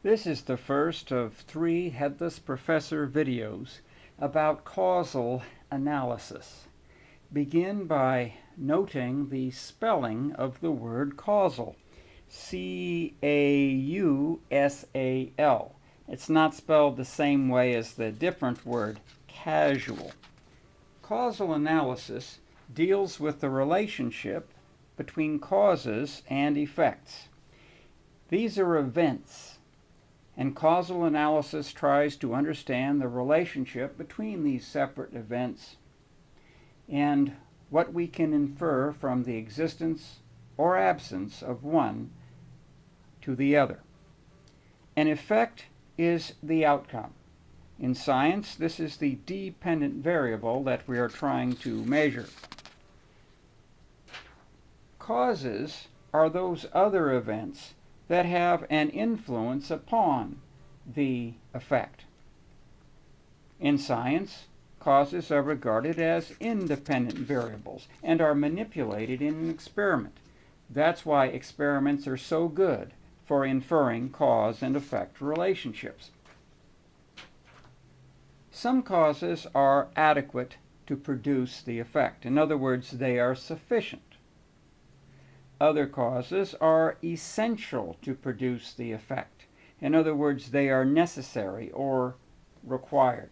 This is the first of 3 Headless Professor videos about causal analysis. Begin by noting the spelling of the word causal. C-A-U-S-A-L. It's not spelled the same way as the different word casual. Causal analysis deals with the relationship between causes and effects. These are events, and causal analysis tries to understand the relationship between these separate events and what we can infer from the existence or absence of one to the other. An effect is the outcome. In science, this is the dependent variable that we are trying to measure. Causes are those other events that have an influence upon the effect. In science, causes are regarded as independent variables and are manipulated in an experiment. That's why experiments are so good for inferring cause and effect relationships. Some causes are adequate to produce the effect. In other words, they are sufficient. Other causes are essential to produce the effect. In other words, they are necessary or required.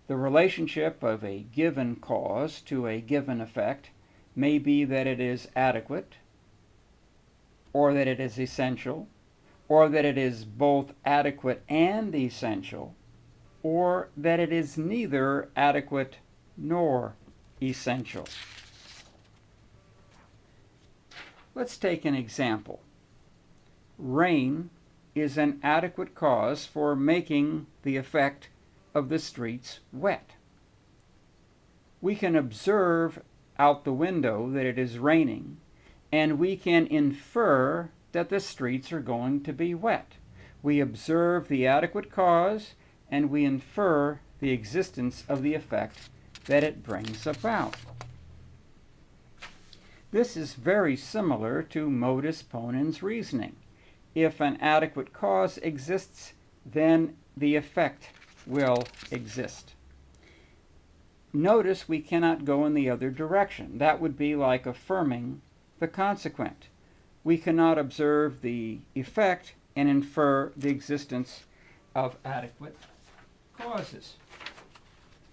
The relationship of a given cause to a given effect may be that it is adequate, or that it is essential, or that it is both adequate and essential, or that it is neither adequate nor essential. Let's take an example. Rain is an adequate cause for making the effect of the streets wet. We can observe out the window that it is raining, and we can infer that the streets are going to be wet. We observe the adequate cause, and we infer the existence of the effect that it brings about. This is very similar to modus ponens reasoning. If an adequate cause exists, then the effect will exist. Notice we cannot go in the other direction. That would be like affirming the consequent. We cannot observe the effect and infer the existence of adequate causes.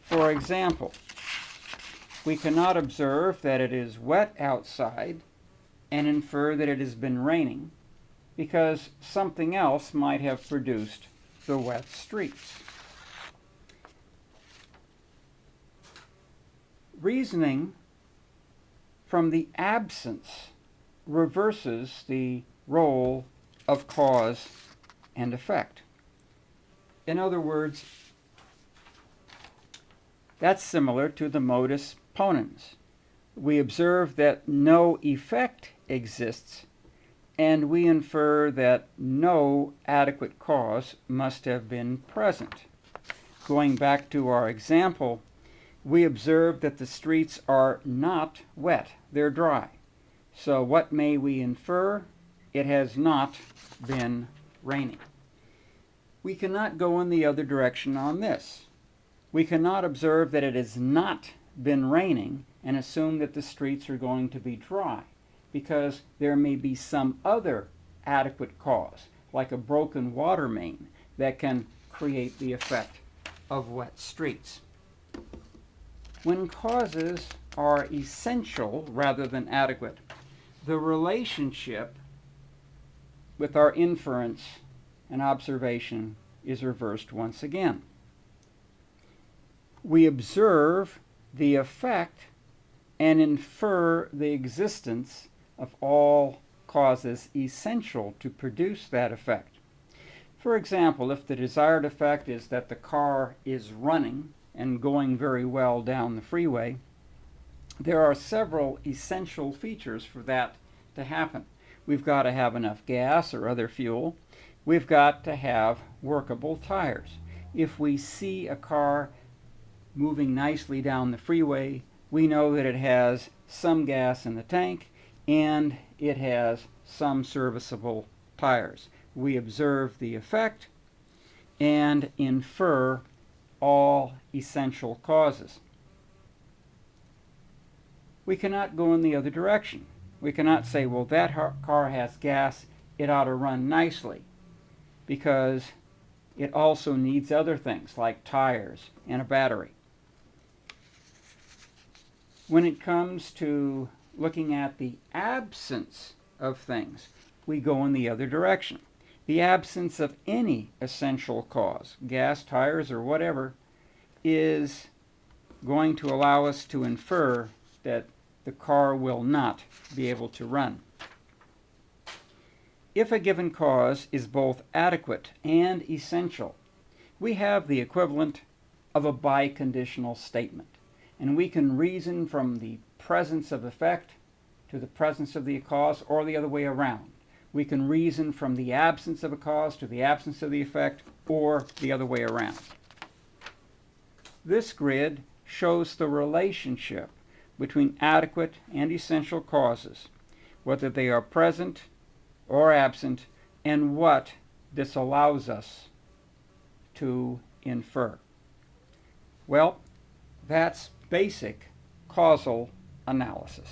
For example, we cannot observe that it is wet outside and infer that it has been raining, because something else might have produced the wet streets. Reasoning from the absence reverses the role of cause and effect. In other words, that's similar to the modus ponens. We observe that no effect exists, and we infer that no adequate cause must have been present. Going back to our example, we observe that the streets are not wet, they're dry. So what may we infer? It has not been raining. We cannot go in the other direction on this. We cannot observe that it has not been raining and assume that the streets are going to be dry, because there may be some other adequate cause, like a broken water main, that can create the effect of wet streets. When causes are essential rather than adequate, the relationship with our inference and observation is reversed once again. We observe the effect and infer the existence of all causes essential to produce that effect. For example, if the desired effect is that the car is running and going very well down the freeway, there are several essential features for that to happen. We've got to have enough gas or other fuel. We've got to have workable tires. If we see a car moving nicely down the freeway, we know that it has some gas in the tank and it has some serviceable tires. We observe the effect and infer all essential causes. We cannot go in the other direction. We cannot say, well, that car has gas, it ought to run nicely, because it also needs other things like tires and a battery. When it comes to looking at the absence of things, we go in the other direction. The absence of any essential cause, gas, tires, or whatever, is going to allow us to infer that the car will not be able to run. If a given cause is both adequate and essential, we have the equivalent of a biconditional statement, and we can reason from the presence of effect to the presence of the cause, or the other way around. We can reason from the absence of a cause to the absence of the effect, or the other way around. This grid shows the relationship between adequate and essential causes, whether they are present or absent, and what this allows us to infer. Well, that's basic causal analysis.